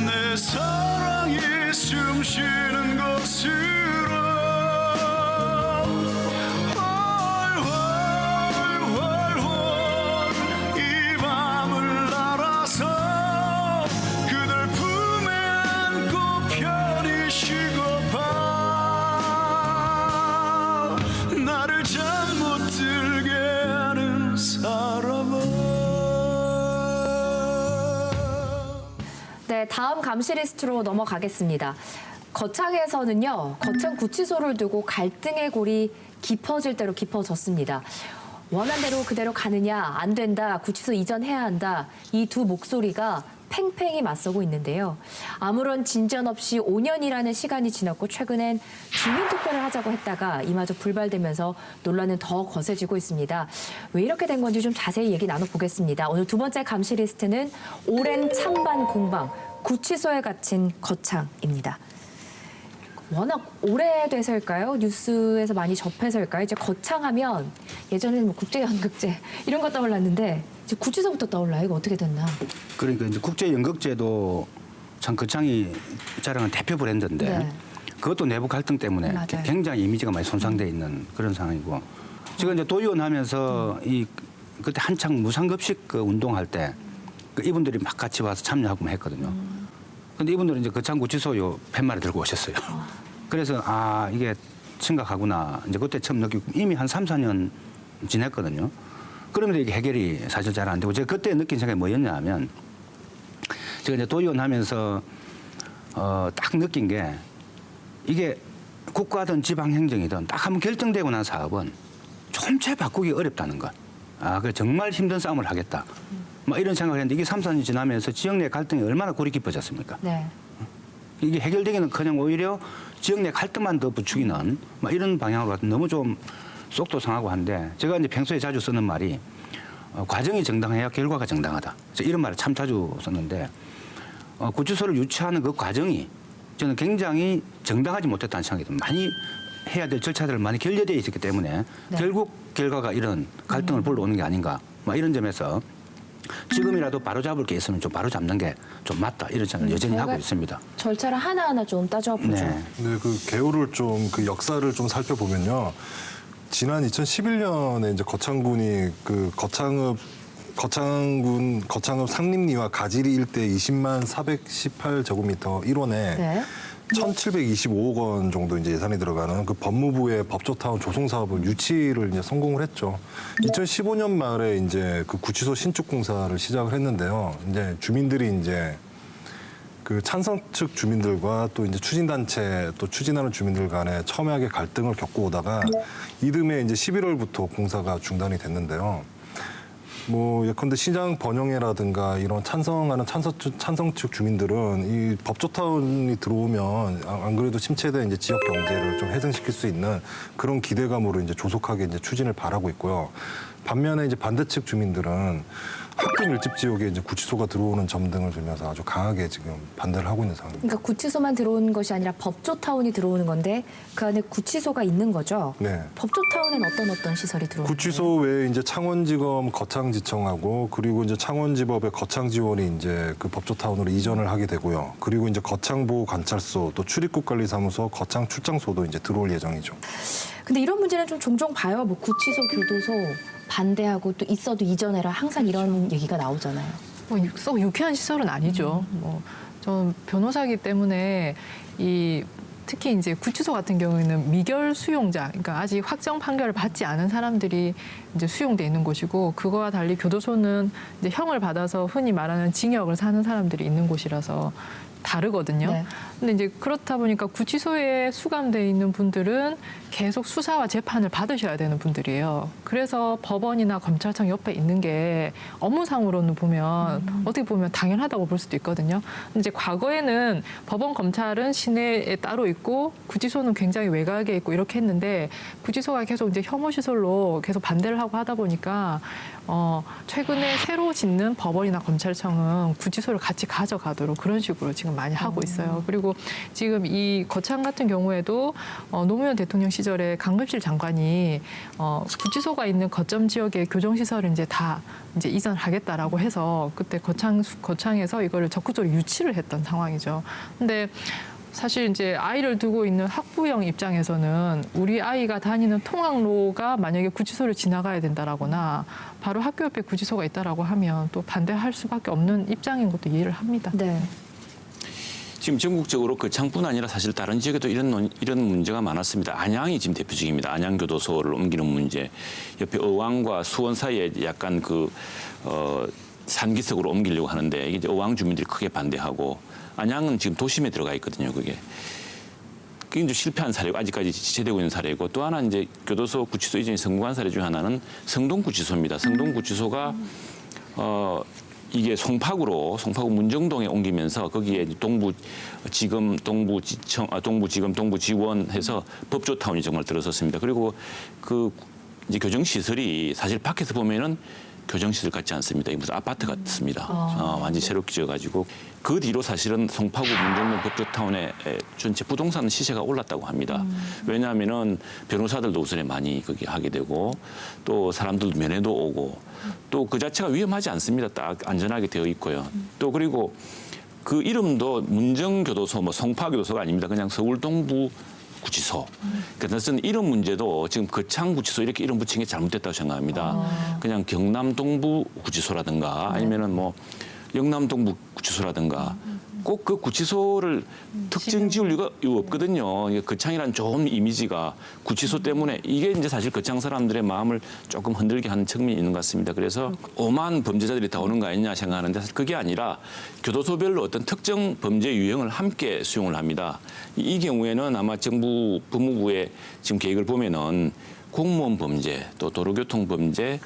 내 사랑이 숨쉬는 곳으로 훨훨 이 밤을 날아서 그댈 품에 안고 편히 쉬고봐 나를 잠 못 들게 하는 사람아. 네, 다음 감시 리스트로 넘어가겠습니다. 거창에서는요, 거창 구치소를 두고 갈등의 골이 깊어질 대로 깊어졌습니다. 원한 대로 그대로 가느냐, 안 된다, 구치소 이전해야 한다. 이 두 목소리가 팽팽히 맞서고 있는데요. 아무런 진전 없이 5년이라는 시간이 지났고 최근엔 주민투표를 하자고 했다가 이마저 불발되면서 논란은 더 거세지고 있습니다. 왜 이렇게 된 건지 좀 자세히 얘기 나눠보겠습니다. 오늘 두 번째 감시 리스트는 오랜 찬반 공방, 구치소에 갇힌 거창입니다. 워낙 오래돼서일까요? 뉴스에서 많이 접해서일까요? 이제 거창하면 예전에는 뭐 국제연극제 이런 거 떠올랐는데 이제 구치소부터 떠올라요. 이거 어떻게 됐나? 그러니까 이제 국제연극제도 참 거창이 자랑한 대표 브랜드인데 네. 그것도 내부 갈등 때문에 맞아요. 굉장히 이미지가 많이 손상돼 있는 그런 상황이고 지금 이제 도의원 하면서 이 그때 한창 무상급식 그 운동할 때 그 이분들이 막 같이 와서 참여하고 했거든요. 근데 이분들은 이제 거창구치소 요 팻말을 들고 오셨어요. 그래서 아 이게 심각하구나. 이제 그때 처음 느끼고 이미 한 3, 4년 지냈거든요. 그러면서 이게 해결이 사실 잘 안 되고 제가 그때 느낀 생각이 뭐였냐 하면 제가 이제 도의원하면서 딱 느낀 게 이게 국가든 지방행정이든 딱 한번 결정되고 난 사업은 좀채 바꾸기 어렵다는 것. 그래 정말 힘든 싸움을 하겠다. 막 이런 생각을 했는데 이게 3, 4년 지나면서 지역 내 갈등이 얼마나 골이 깊어졌습니까? 네. 이게 해결되기는 그냥 오히려 지역 내 갈등만 더 부추기는 막 이런 방향으로 가서 너무 좀 속도 상하고 한데 제가 이제 평소에 자주 쓰는 말이 과정이 정당해야 결과가 정당하다. 이런 말을 참 자주 썼는데 구치소를 유치하는 그 과정이 저는 굉장히 정당하지 못했다는 생각이 듭니다. 많이 해야 될 절차들을 많이 결여되어 있었기 때문에 네. 결국 결과가 이런 갈등을 불러오는 게 아닌가. 막 이런 점에서 지금이라도 바로잡을 게 있으면 좀 바로잡는 게 좀 맞다. 이런 생각을 여전히 하고 있습니다. 절차를 하나하나 좀 따져보죠. 네. 네, 그 개요를 좀 그 역사를 좀 살펴보면요. 지난 2011년에 이제 거창군이 그 거창읍 상림리와 가지리 일대 20만 418제곱미터 1원에 네. 1,725억 원 정도 이제 예산이 들어가는 그 법무부의 법조타운 조성 사업을 유치를 이제 성공을 했죠. 2015년 말에 이제 그 구치소 신축 공사를 시작을 했는데요. 이제 주민들이 이제 그 찬성 측 주민들과 또 이제 추진단체 또 추진하는 주민들 간에 첨예하게 갈등을 겪고 오다가 이듬해 이제 11월부터 공사가 중단이 됐는데요. 뭐 예컨대 시장 번영회라든가 이런 찬성하는 찬성 측 주민들은 이 법조타운이 들어오면 안 그래도 침체된 이제 지역 경제를 좀 회생시킬 수 있는 그런 기대감으로 이제 조속하게 이제 추진을 바라고 있고요. 반면에 이제 반대 측 주민들은 학교 밀집 지역에 이제 구치소가 들어오는 점 등을 들면서 아주 강하게 지금 반대를 하고 있는 상황입니다. 그러니까 구치소만 들어오는 것이 아니라 법조타운이 들어오는 건데 그 안에 구치소가 있는 거죠. 네. 법조타운엔 어떤 시설이 들어오는 구치소 외에 이제 창원지검 거창지청하고 그리고 이제 창원지법의 거창지원이 이제 그 법조타운으로 이전을 하게 되고요. 그리고 이제 거창보호관찰소 또 출입국관리사무소 거창출장소도 이제 들어올 예정이죠. 근데 이런 문제는 좀 종종 봐요. 뭐 구치소, 교도소 반대하고 또 있어도 이전해라 항상 이런 얘기가 나오잖아요. 썩 유쾌한 시설은 아니죠. 전 변호사이기 때문에 특히 이제 구치소 같은 경우에는 미결 수용자, 그러니까 아직 확정 판결을 받지 않은 사람들이 이제 수용돼 있는 곳이고 그거와 달리 교도소는 이제 형을 받아서 흔히 말하는 징역을 사는 사람들이 있는 곳이라서 다르거든요. 네. 근데 이제 그렇다 보니까 구치소에 수감돼 있는 분들은 계속 수사와 재판을 받으셔야 되는 분들이에요. 그래서 법원이나 검찰청 옆에 있는 게 업무상으로는 보면 어떻게 보면 당연하다고 볼 수도 있거든요. 근데 이제 과거에는 법원, 검찰은 시내에 따로 있고 구치소는 굉장히 외곽에 있고 이렇게 했는데 구치소가 계속 이제 혐오 시설로 계속 반대를 하고 하다 보니까 최근에 새로 짓는 법원이나 검찰청은 구치소를 같이 가져가도록 그런 식으로 지금 많이 하고 있어요. 그리고 지금 이 거창 같은 경우에도 노무현 대통령 시절에 강금실 장관이 구치소가 있는 거점 지역의 교정시설을 이제 다 이제 이전하겠다라고 해서 그때 거창에서 이거를 적극적으로 유치를 했던 상황이죠. 근데 사실 이제 아이를 두고 있는 학부형 입장에서는 우리 아이가 다니는 통학로가 만약에 구치소를 지나가야 된다라거나 바로 학교 옆에 구치소가 있다라고 하면 또 반대할 수밖에 없는 입장인 것도 이해를 합니다. 네. 지금 전국적으로 거창뿐 아니라 사실 다른 지역에도 이런 문제가 많았습니다. 안양이 지금 대표적입니다. 안양교도소를 옮기는 문제. 옆에 어왕과 수원 사이에 약간 산기슭으로 옮기려고 하는데 이게 이제 어왕 주민들이 크게 반대하고 안양은 지금 도심에 들어가 있거든요. 그게 이제 실패한 사례고 아직까지 지체되고 있는 사례고 또 하나 이제 교도소 구치소 이전이 성공한 사례 중 하나는 성동구치소입니다. 성동구치소가 이게 송파구 문정동에 옮기면서 거기에 동부지검, 동부지원 해서 법조타운이 정말 들어섰습니다. 그리고 그 이제 교정시설이 사실 밖에서 보면은 교정시설 같지 않습니다. 무슨 아파트 같습니다. 완전히 새롭게 지어가지고 그 뒤로 사실은 송파구 문정동 법조타운의 전체 부동산 시세가 올랐다고 합니다. 왜냐하면은 변호사들도 우선에 많이 거기 하게 되고 또 사람들도 면회도 오고 또 그 자체가 위험하지 않습니다. 딱 안전하게 되어 있고요. 또 그리고 그 이름도 문정교도소, 송파교도소가 아닙니다. 그냥 서울 동부 구치소. 그래서 저는 이런 문제도 지금 거창구치소 이렇게 이름 붙인 게 잘못됐다고 생각합니다. 그냥 경남 동부 구치소라든가 아니면은 영남 동부 구치소라든가 꼭 그 구치소를 특정 지을 이유가 없거든요. 거창이라는 좋은 이미지가 구치소 때문에 이게 이제 사실 거창 사람들의 마음을 조금 흔들게 하는 측면이 있는 것 같습니다. 그래서 오만 범죄자들이 다 오는 거 아니냐 생각하는데 사실 그게 아니라 교도소별로 어떤 특정 범죄 유형을 함께 수용을 합니다. 이 경우에는 아마 정부 법무부의 지금 계획을 보면은 공무원 범죄, 또 도로교통 범죄,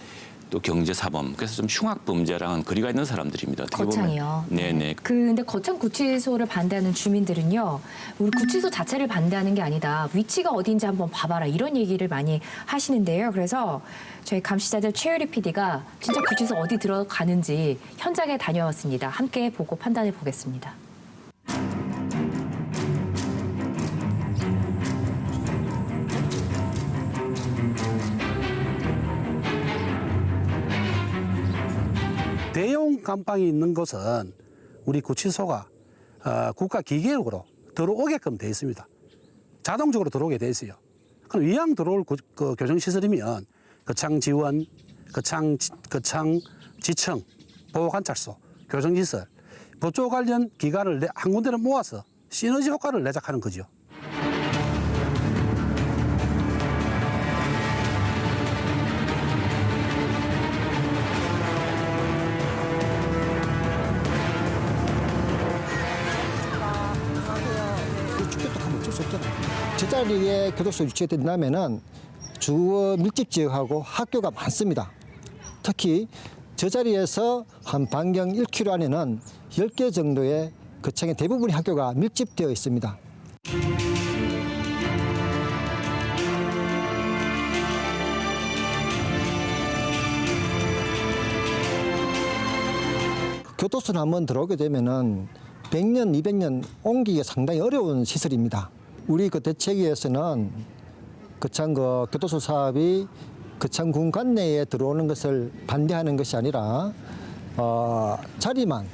또 경제사범, 그래서 좀 흉악범죄랑은 거리가 있는 사람들입니다. 어떻게 보면. 거창이요. 네네. 근데 거창 구치소를 반대하는 주민들은요, 우리 구치소 자체를 반대하는 게 아니다. 위치가 어딘지 한번 봐봐라. 이런 얘기를 많이 하시는데요. 그래서 저희 감시자들 최유리 PD가 진짜 구치소 어디 들어가는지 현장에 다녀왔습니다. 함께 보고 판단해 보겠습니다. 대형 감방이 있는 곳은 우리 구치소가 국가 기계역으로 들어오게끔 돼 있습니다. 자동적으로 들어오게 돼 있어요. 그럼 이왕 들어올 그 교정시설이면 거창 지원, 거창 지청, 보호관찰소, 교정시설, 법조 관련 기관을 한 군데를 모아서 시너지 효과를 내작하는 거죠. 제자리에 교도소 유치가 된다면은 주거 밀집 지역하고 학교가 많습니다. 특히 저 자리에서 한 반경 1km 안에는 10개 정도의 거창의 대부분의 학교가 밀집되어 있습니다. 교도소를 한번 들어오게 되면은 100년, 200년 옮기기가 상당히 어려운 시설입니다. 우리 그 대책위에서는 거창 그 교도소 사업이 거창군 관내에 들어오는 것을 반대하는 것이 아니라 자리만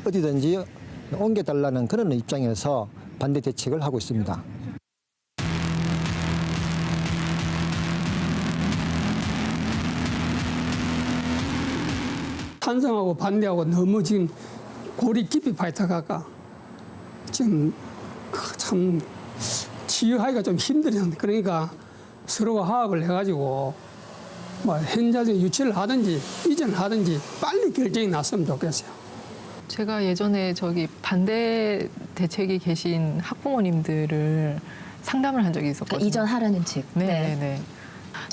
어디든지 옮겨달라는 그런 입장에서 반대 대책을 하고 있습니다. 찬성하고 반대하고 너무 지금 골이 깊이 파헤쳐가까 지금 참 치유하기가 좀 힘들어요. 그러니까 서로가 화합을 해가지고 뭐 현장에 유치를 하든지 이전을 하든지 빨리 결정이 났으면 좋겠어요. 제가 예전에 저기 반대 대책이 계신 학부모님들을 상담을 한 적이 있었거든요. 그러니까 이전하라는 측. 네.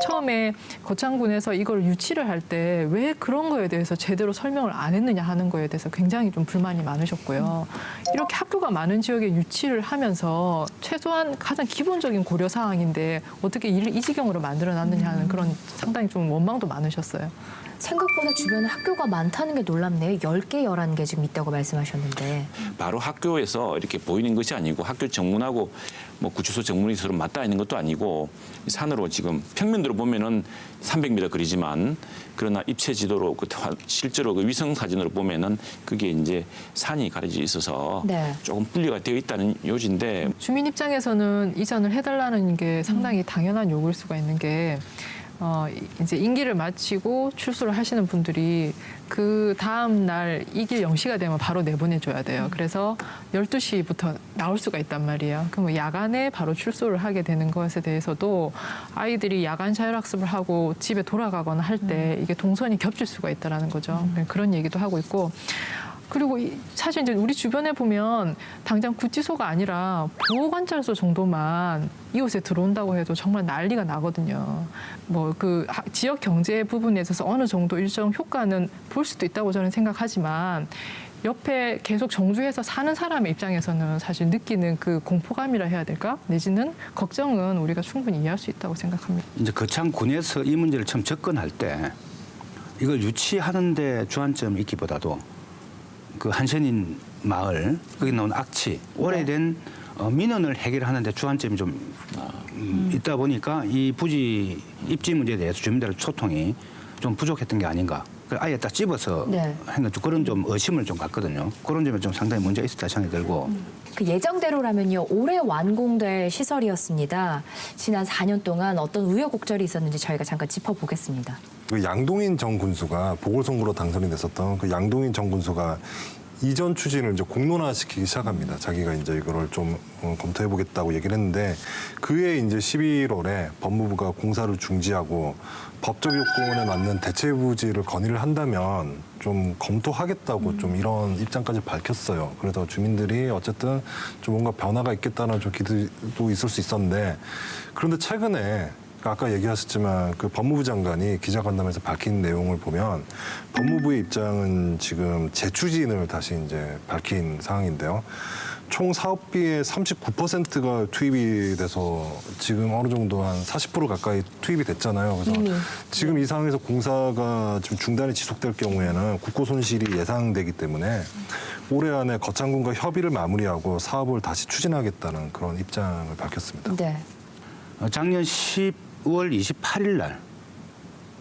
처음에 거창군에서 이걸 유치를 할 때 왜 그런 거에 대해서 제대로 설명을 안 했느냐 하는 거에 대해서 굉장히 좀 불만이 많으셨고요. 이렇게 학교가 많은 지역에 유치를 하면서 최소한 가장 기본적인 고려 사항인데 어떻게 이 지경으로 만들어놨느냐 하는 그런 상당히 좀 원망도 많으셨어요. 생각보다 주변에 학교가 많다는 게 놀랍네요. 10개, 11개 지금 있다고 말씀하셨는데. 바로 학교에서 이렇게 보이는 것이 아니고 학교 정문하고 뭐 구치소 정문이 서로 맞닿아 있는 것도 아니고 산으로 지금 평면으로 보면은 300m 거리지만 그러나 입체 지도로 실제로 그 위성 사진으로 보면은 그게 이제 산이 가려져 있어서 네. 조금 분리가 되어 있다는 요지인데 주민 입장에서는 이전을 해달라는 게 상당히 당연한 요구일 수가 있는 게 이제 임기를 마치고 출소를 하시는 분들이 그 다음 날 이 길 0시가 되면 바로 내보내줘야 돼요. 그래서 12시부터 나올 수가 있단 말이에요. 그럼 야간에 바로 출소를 하게 되는 것에 대해서도 아이들이 야간 자율학습을 하고 집에 돌아가거나 할 때 이게 동선이 겹칠 수가 있다는 거죠. 그런 얘기도 하고 있고. 그리고 사실 이제 우리 주변에 보면 당장 구치소가 아니라 보호관찰소 정도만 이곳에 들어온다고 해도 정말 난리가 나거든요. 뭐 그 지역 경제 부분에 있어서 어느 정도 일정 효과는 볼 수도 있다고 저는 생각하지만 옆에 계속 정주해서 사는 사람의 입장에서는 사실 느끼는 그 공포감이라 해야 될까? 내지는 걱정은 우리가 충분히 이해할 수 있다고 생각합니다. 이제 거창군에서 이 문제를 처음 접근할 때 이걸 유치하는 데 주안점이 있기보다도 그 한센인 마을 거기 나온 악취 오래된 민원을 해결하는 데 주안점이 좀 있다 보니까 이 부지 입지 문제에 대해서 주민들의 소통이 좀 부족했던 게 아닌가. 아예 딱 집어서 한 그런 좀 의심을 좀 갖거든요. 그런 점에 좀 상당히 문제가 있었다 생각이 들고. 그 예정대로라면요, 올해 완공될 시설이었습니다. 지난 4년 동안 어떤 우여곡절이 있었는지 저희가 잠깐 짚어보겠습니다. 그 양동인 전 군수가 보궐선거로 당선이 됐었던 그 양동인 전 군수가 이전 추진을 이제 공론화시키기 시작합니다. 자기가 이제 이거를 좀 검토해 보겠다고 얘기를 했는데 그해 이제 11월에 법무부가 공사를 중지하고 법적 요건에 맞는 대체 부지를 건의를 한다면 좀 검토하겠다고 좀 이런 입장까지 밝혔어요. 그래서 주민들이 어쨌든 좀 뭔가 변화가 있겠다는 좀 기대도 있을 수 있었는데 그런데 최근에 아까 얘기하셨지만 그 법무부 장관이 기자간담회에서 밝힌 내용을 보면 법무부의 입장은 지금 재추진을 다시 이제 밝힌 상황인데요. 총 사업비의 39%가 투입이 돼서 지금 어느 정도 한 40% 가까이 투입이 됐잖아요. 그래서 지금 이 상황에서 공사가 좀 중단이 지속될 경우에는 국고 손실이 예상되기 때문에 올해 안에 거창군과 협의를 마무리하고 사업을 다시 추진하겠다는 그런 입장을 밝혔습니다. 네. 작년 10월 28일 날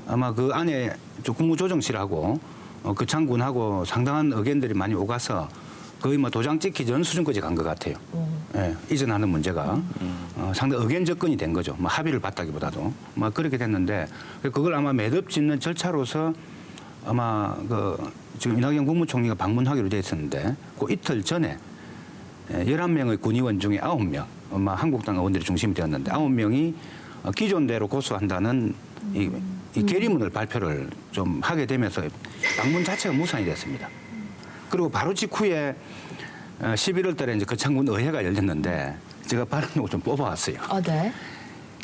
아마 그 안에 국무조정실하고 거창군하고 상당한 의견들이 많이 오가서 거의 뭐 도장 찍기 전 수준까지 간 것 같아요. 예, 이전하는 문제가 상당히 의견 접근이 된 거죠. 뭐 합의를 봤다기보다도 뭐 그렇게 됐는데 그걸 아마 매듭 짓는 절차로서 아마 그 지금 이낙연 국무총리가 방문하기로 돼 있었는데 그 이틀 전에 11명의 군의원 중에 9명 아마 한국당 의원들이 중심이 되었는데 9명이 기존대로 고수한다는 이 결의문을 발표를 좀 하게 되면서 방문 자체가 무산이 됐습니다. 그리고 바로 직후에 11월 달에 이제 거창군 의회가 열렸는데 제가 발언을 좀 뽑아왔어요. 네.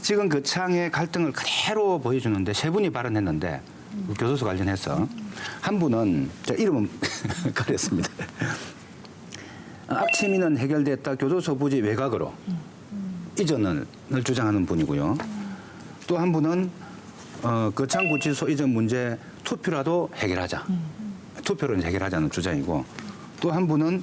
지금 거창의 갈등을 그대로 보여주는데 세 분이 발언했는데 그 교도소 관련해서 한 분은 저 이름은 가렸습니다. 악취민은 해결됐다. 교도소 부지 외곽으로 이전을 주장하는 분이고요. 또 한 분은 거창구치소 이전 문제 투표라도 해결하자. 투표로 해결하자는 주장이고 또 한 분은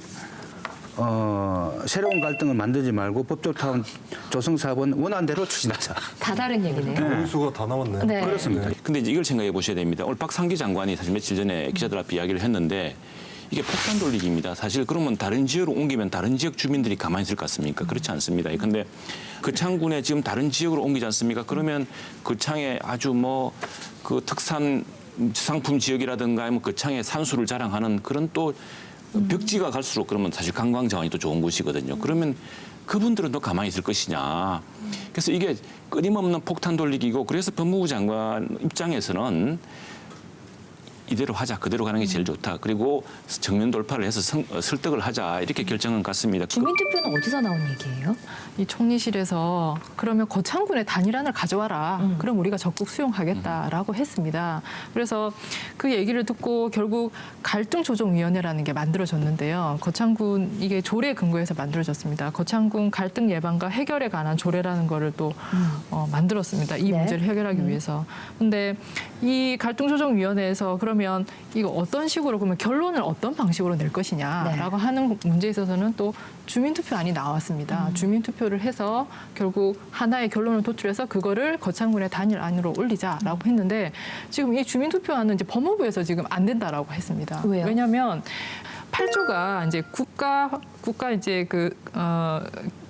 새로운 갈등을 만들지 말고 법조타운 조성사업은 원안대로 추진하자. 다 다른 얘기네요. 수가 다 나왔네요. 네. 그렇습니다. 근데 이제 이걸 생각해 보셔야 됩니다. 오늘 박상기 장관이 사실 며칠 전에 기자들 앞에 이야기를 했는데 이게 폭탄 돌리기입니다. 사실 그러면 다른 지역으로 옮기면 다른 지역 주민들이 가만히 있을 것 같습니까? 그렇지 않습니다. 근데 거창군에 지금 다른 지역으로 옮기지 않습니까? 그러면 거창에 아주 뭐 그 특산 상품 지역이라든가 뭐 거창에 산수를 자랑하는 그런 또 벽지가 갈수록 그러면 사실 관광 자원이 또 좋은 곳이거든요. 그러면 그분들은 또 가만히 있을 것이냐. 그래서 이게 끊임없는 폭탄 돌리기고 그래서 법무부 장관 입장에서는 이대로 하자, 그대로 가는 게 제일 좋다. 그리고 정면 돌파를 해서 설득을 하자 이렇게 결정한 것 같습니다. 주민투표는 어디서 나온 얘기예요? 이 총리실에서 그러면 거창군의 단일안을 가져와라. 그럼 우리가 적극 수용하겠다라고 했습니다. 그래서 그 얘기를 듣고 결국 갈등조정위원회라는 게 만들어졌는데요. 거창군 이게 조례 근거에서 만들어졌습니다. 거창군 갈등 예방과 해결에 관한 조례라는 거를 또 만들었습니다. 이 문제를 해결하기 위해서. 근데 이 갈등조정위원회에서 그러면 이거 어떤 식으로 그러면 결론을 어떤 방식으로 낼 것이냐라고 하는 문제에 있어서는 또 주민투표안이 나왔습니다. 주민투표를 해서 결국 하나의 결론을 도출해서 그거를 거창군의 단일안으로 올리자라고 했는데 지금 이 주민투표안은 이제 법무부에서 지금 안 된다라고 했습니다. 왜요? 왜냐하면 8조가 이제 국가 이제 그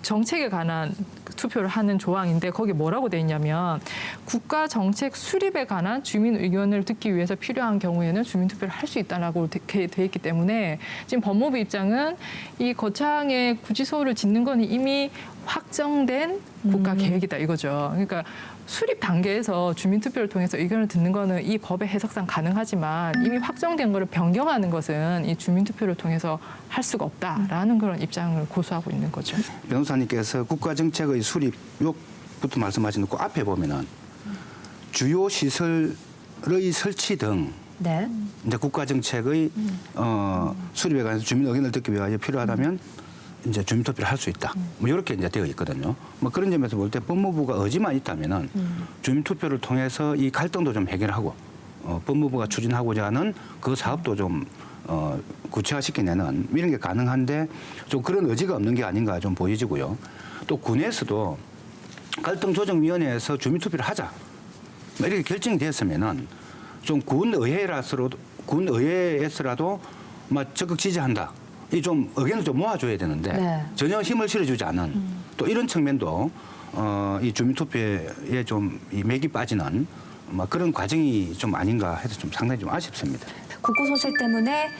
정책에 관한 투표를 하는 조항인데 거기 뭐라고 돼 있냐면 국가 정책 수립에 관한 주민 의견을 듣기 위해서 필요한 경우에는 주민 투표를 할 수 있다라고 돼 있기 때문에 지금 법무부 입장은 이 거창의 구치소를 짓는 건 이미 확정된 국가 계획이다 이거죠. 그러니까 수립 단계에서 주민투표를 통해서 의견을 듣는 거는 이 법의 해석상 가능하지만 이미 확정된 거를 변경하는 것은 이 주민투표를 통해서 할 수가 없다라는 그런 입장을 고수하고 있는 거죠. 변호사님께서 국가정책의 수립욕부터 말씀하신 그 앞에 보면은 주요 시설의 설치 등 이제 국가정책의 수립에 관해서 주민 의견을 듣기 위하여 필요하다면 이제 주민투표를 할 수 있다. 뭐 이렇게 이제 되어 있거든요. 뭐 그런 점에서 볼 때 법무부가 의지만 있다면은 주민투표를 통해서 이 갈등도 좀 해결하고 법무부가 추진하고자 하는 그 사업도 좀 구체화시켜내는 이런 게 가능한데 좀 그런 의지가 없는 게 아닌가 좀 보여지고요. 또 군에서도 갈등조정위원회에서 주민투표를 하자 뭐 이렇게 결정이 됐으면은 좀 군의회에서라도 막 적극 지지한다. 이 좀 의견을 좀 모아줘야 되는데 전혀 힘을 실어주지 않은 또 이런 측면도 이 주민투표에 좀 이 맥이 빠지는 그런 과정이 좀 아닌가 해서 좀 상당히 좀 아쉽습니다. 국고 손실 때문에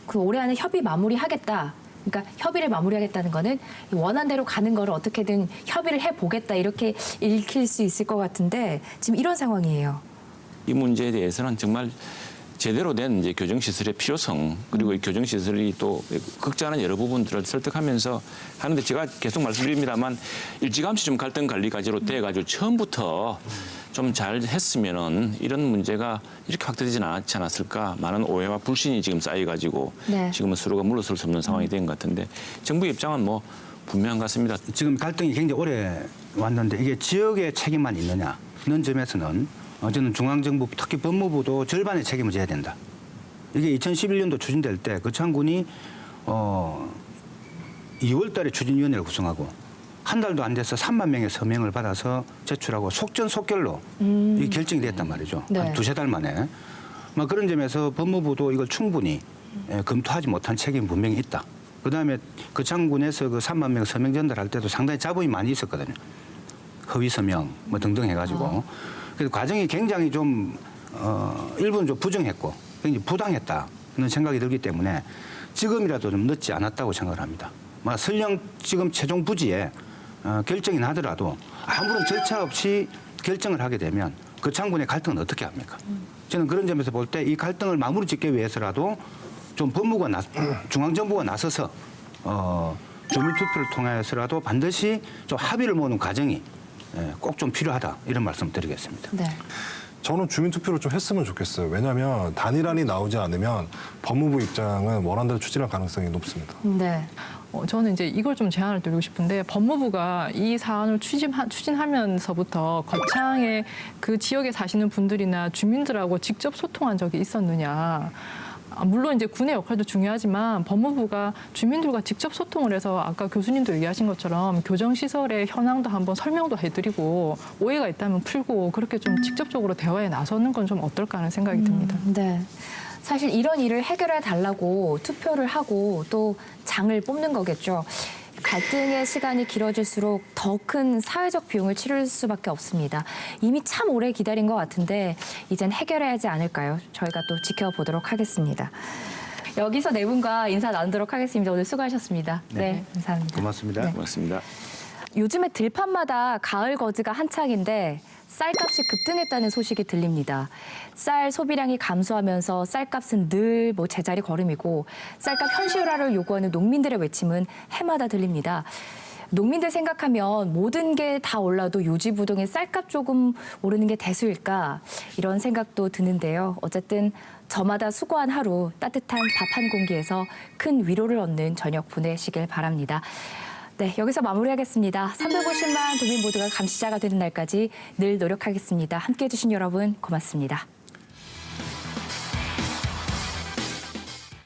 그 올해 안에 협의 마무리하겠다. 그러니까 협의를 마무리하겠다는 거는 원안대로 가는 거를 어떻게든 협의를 해보겠다 이렇게 읽힐 수 있을 것 같은데 지금 이런 상황이에요. 이 문제에 대해서는 정말 제대로 된 이제 교정시설의 필요성 그리고 이 교정시설이 또 극적한 여러 부분들을 설득하면서 하는데 제가 계속 말씀드립니다만 일찌감치 좀 갈등 관리 과제로 돼가지고 처음부터 좀 잘 했으면은 이런 문제가 이렇게 확대되지는 않지 않았을까. 많은 오해와 불신이 지금 쌓여가지고 네. 지금은 서로가 물러설 수 없는 상황이 된 것 같은데 정부 입장은 뭐 분명한 것 같습니다. 지금 갈등이 굉장히 오래 왔는데 이게 지역의 책임만 있느냐는 점에서는 저는 중앙정부 특히 법무부도 절반의 책임을 져야 된다. 이게 2011년도 추진될 때 거창군이 2월 달에 추진위원회를 구성하고 한 달도 안 돼서 3만 명의 서명을 받아서 제출하고 속전속결로 이 결정이 됐단 말이죠. 네. 한 두세 달 만에. 그런 점에서 법무부도 이걸 충분히 검토하지 못한 책임이 분명히 있다. 그다음에 거창군에서 그 3만 명 서명 전달할 때도 상당히 자본이 많이 있었거든요. 허위 서명 뭐 등등 해가지고. 그래서 과정이 굉장히 좀 일부는 좀 부정했고 굉장히 부당했다는 생각이 들기 때문에 지금이라도 좀 늦지 않았다고 생각을 합니다. 설령 지금 최종 부지에 결정이 나더라도 아무런 절차 없이 결정을 하게 되면 거창군의 갈등은 어떻게 합니까? 저는 그런 점에서 볼 때 이 갈등을 마무리 짓기 위해서라도 좀 중앙정부가 나서서 주민투표를 통해서라도 반드시 좀 합의를 모으는 과정이 꼭 좀 필요하다 이런 말씀 드리겠습니다. 네. 저는 주민투표를 좀 했으면 좋겠어요. 왜냐하면 단일안이 나오지 않으면 법무부 입장은 원안대로 추진할 가능성이 높습니다. 네. 저는 이제 이걸 좀 제안을 드리고 싶은데 법무부가 이 사안을 추진하면서부터 거창의 그 지역에 사시는 분들이나 주민들하고 직접 소통한 적이 있었느냐. 물론 이제 군의 역할도 중요하지만 법무부가 주민들과 직접 소통을 해서 아까 교수님도 얘기하신 것처럼 교정시설의 현황도 한번 설명도 해드리고 오해가 있다면 풀고 그렇게 좀 직접적으로 대화에 나서는 건 좀 어떨까 하는 생각이 듭니다. 네. 사실 이런 일을 해결해 달라고 투표를 하고 또 장을 뽑는 거겠죠. 갈등의 시간이 길어질수록 더 큰 사회적 비용을 치를 수밖에 없습니다. 이미 참 오래 기다린 것 같은데 이젠 해결해야 하지 않을까요? 저희가 또 지켜보도록 하겠습니다. 여기서 네 분과 인사 나누도록 하겠습니다. 오늘 수고하셨습니다. 네, 감사합니다. 고맙습니다. 네. 고맙습니다. 요즘에 들판마다 가을 거지가 한창인데 쌀값이 급등했다는 소식이 들립니다. 쌀 소비량이 감소하면서 쌀값은 늘 제자리 걸음이고 쌀값 현실화를 요구하는 농민들의 외침은 해마다 들립니다. 농민들 생각하면 모든 게 다 올라도 요지부동의 쌀값 조금 오르는 게 대수일까 이런 생각도 드는데요. 어쨌든 저마다 수고한 하루 따뜻한 밥 한 공기에서 큰 위로를 얻는 저녁 보내시길 바랍니다. 네, 여기서 마무리하겠습니다. 350만 도민 모두가 감시자가 되는 날까지 늘 노력하겠습니다. 함께해 주신 여러분 고맙습니다.